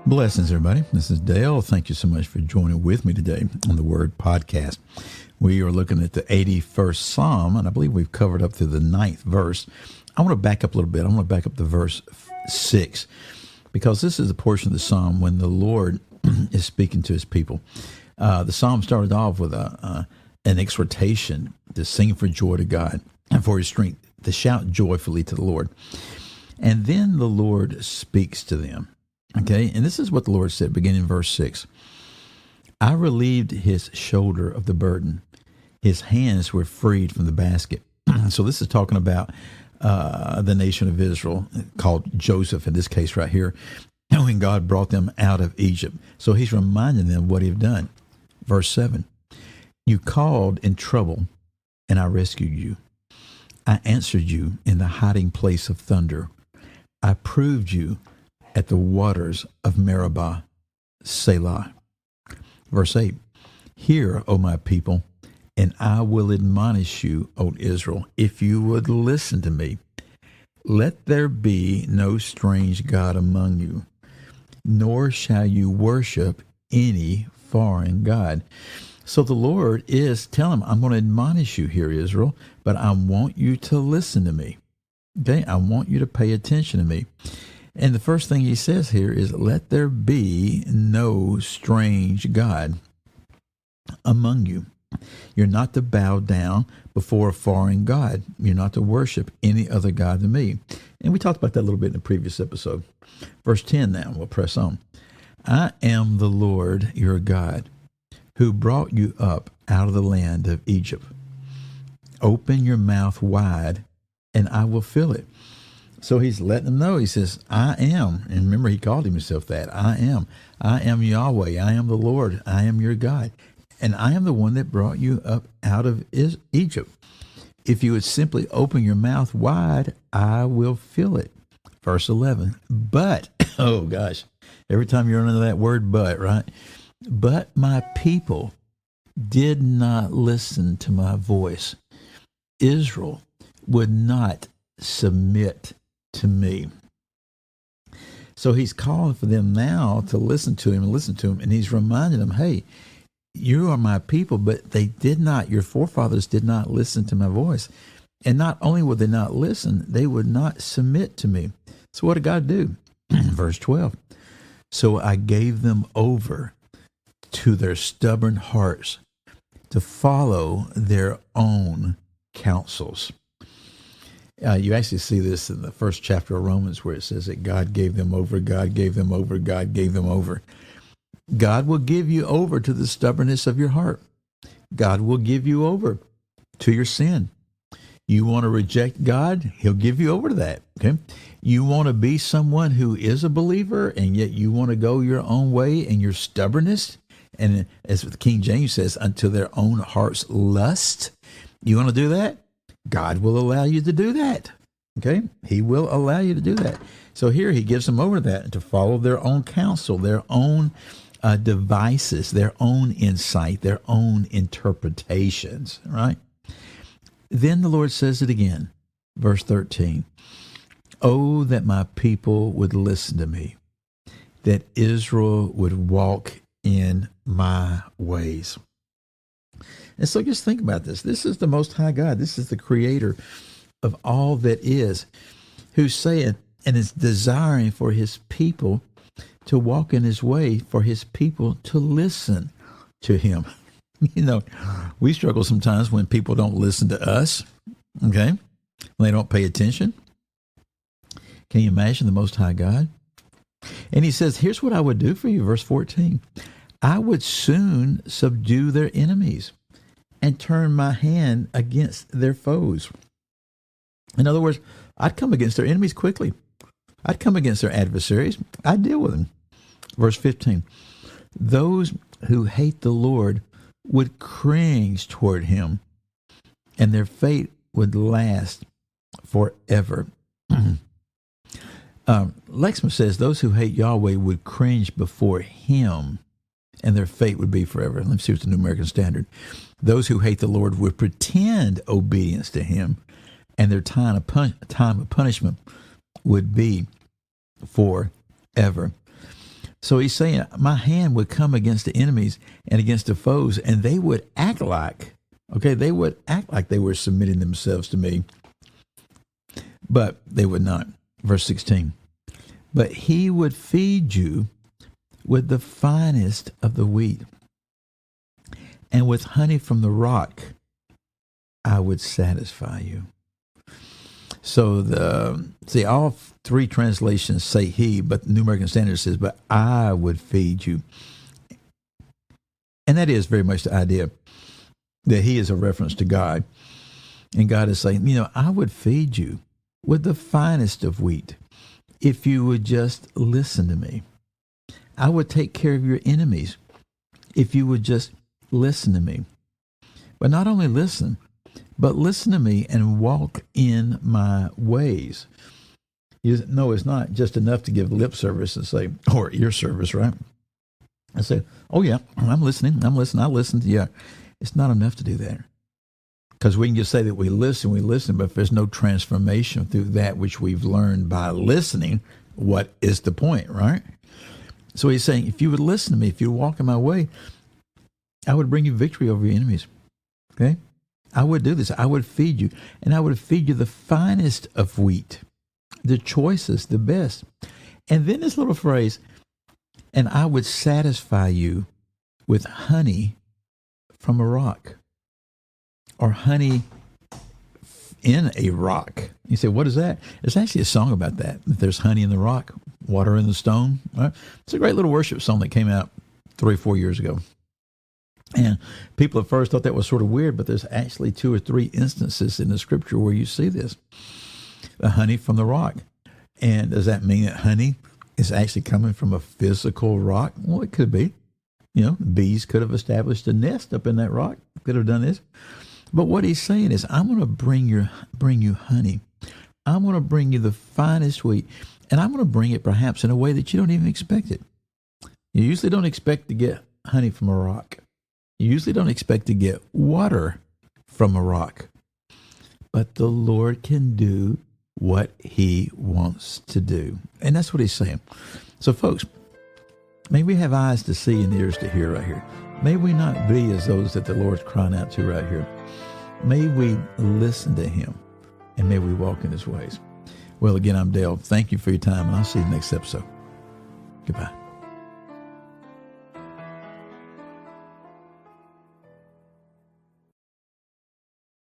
Blessings, everybody. This is Dale. Thank you so much for joining with me today on the Word Podcast. We are looking at the 81st Psalm, and I believe we've covered up to the 9th verse. I want to back up a little bit. I want to back up to verse 6, because this is the portion of the Psalm when the Lord is speaking to his people. The Psalm started off with an exhortation to sing for joy to God and for his strength, to shout joyfully to the Lord. And then the Lord speaks to them. Okay, and this is what the Lord said, beginning in verse 6. I relieved his shoulder of the burden. His hands were freed from the basket. So this is talking about the nation of Israel, called Joseph in this case right here, when God brought them out of Egypt. So he's reminding them what he'd done. Verse 7, you called in trouble, and I rescued you. I answered you in the hiding place of thunder. I proved you at the waters of Meribah, Selah. Verse 8, hear, O my people, and I will admonish you, O Israel, if you would listen to me. Let there be no strange God among you, nor shall you worship any foreign God. So the Lord is telling them, I'm going to admonish you here, Israel, but I want you to listen to me. Okay, I want you to pay attention to me. And the first thing he says here is, let there be no strange God among you. You're not to bow down before a foreign God. You're not to worship any other God than me. And we talked about that a little bit in the previous episode. Verse 10 now, we'll press on. I am the Lord your God, who brought you up out of the land of Egypt. Open your mouth wide, and I will fill it. So he's letting them know. He says, I am. And remember, he called himself that. I am. I am Yahweh. I am the Lord. I am your God. And I am the one that brought you up out of Egypt. If you would simply open your mouth wide, I will fill it. Verse 11. But, oh gosh, every time you run into that word but, right? But my people did not listen to my voice. Israel would not submit to me. So he's calling for them now to listen to him, and he's reminding them, hey, you are my people, but they did not, your forefathers did not listen to my voice. And not only would they not listen, they would not submit to me. So what did God do? Verse 12. So I gave them over to their stubborn hearts to follow their own counsels. You actually see this in the first chapter of Romans, where it says that God gave them over, God gave them over, God gave them over. God will give you over to the stubbornness of your heart. God will give you over to your sin. You want to reject God, he'll give you over to that. Okay. You want to be someone who is a believer, and yet you want to go your own way in your stubbornness. And as the King James says, unto their own heart's lust. You want to do that? God will allow you to do that. Okay? He will allow you to do that. So here he gives them over to that, and to follow their own counsel, their own devices, their own insight, their own interpretations, right? Then the Lord says it again, verse 13. Oh, that my people would listen to me, that Israel would walk in my ways. And so just think about this. This is the Most High God. This is the creator of all that is, who's saying and is desiring for his people to walk in his way, for his people to listen to him. You know, we struggle sometimes when people don't listen to us, okay? When they don't pay attention. Can you imagine the Most High God? And he says, here's what I would do for you, verse 14. I would soon subdue their enemies and turn my hand against their foes. In other words, I'd come against their enemies quickly. I'd come against their adversaries. I'd deal with them. Verse 15, those who hate the Lord would cringe toward him, and their fate would last forever. Lexman says those who hate Yahweh would cringe before him, and their fate would be forever. Let me see what's the New American Standard. Those who hate the Lord would pretend obedience to him, and their time of punishment would be forever. So he's saying, my hand would come against the enemies and against the foes, and they would act like, they would act like they were submitting themselves to me, but they would not. Verse 16, but he would feed you with the finest of the wheat, and with honey from the rock, I would satisfy you. So all three translations say he, but the New American Standard says, but I would feed you. And that is very much the idea that he is a reference to God. And God is saying, I would feed you with the finest of wheat if you would just listen to me. I would take care of your enemies if you would just listen to me. But not only listen, but listen to me and walk in my ways. No, it's not just enough to give lip service and say, or ear service, right? I say, oh yeah, I'm listening, I listen to you. It's not enough to do that. Because we can just say that we listen, but if there's no transformation through that which we've learned by listening, what is the point, right? So he's saying, if you would listen to me, if you walk in my way, I would bring you victory over your enemies. Okay? I would do this. I would feed you, and I would feed you the finest of wheat, the choicest, the best. And then this little phrase, and I would satisfy you with honey from a rock, or honey in a rock. You say, what is that? It's actually a song about that. If there's honey in the rock, water in the stone. Right? It's a great little worship song that came out 3 or 4 years ago. And people at first thought that was sort of weird, but there's actually 2 or 3 instances in the scripture where you see this. The honey from the rock. And does that mean that honey is actually coming from a physical rock? Well, it could be. Bees could have established a nest up in that rock. Could have done this. But what he's saying is, I'm going to bring you honey. I'm going to bring you the finest wheat. And I'm going to bring it perhaps in a way that you don't even expect it. You usually don't expect to get honey from a rock. You usually don't expect to get water from a rock. But the Lord can do what he wants to do. And that's what he's saying. So folks, may we have eyes to see and ears to hear right here. May we not be as those that the Lord's crying out to right here. May we listen to him, and may we walk in his ways. Well, again, I'm Dale. Thank you for your time, and I'll see you next episode. Goodbye.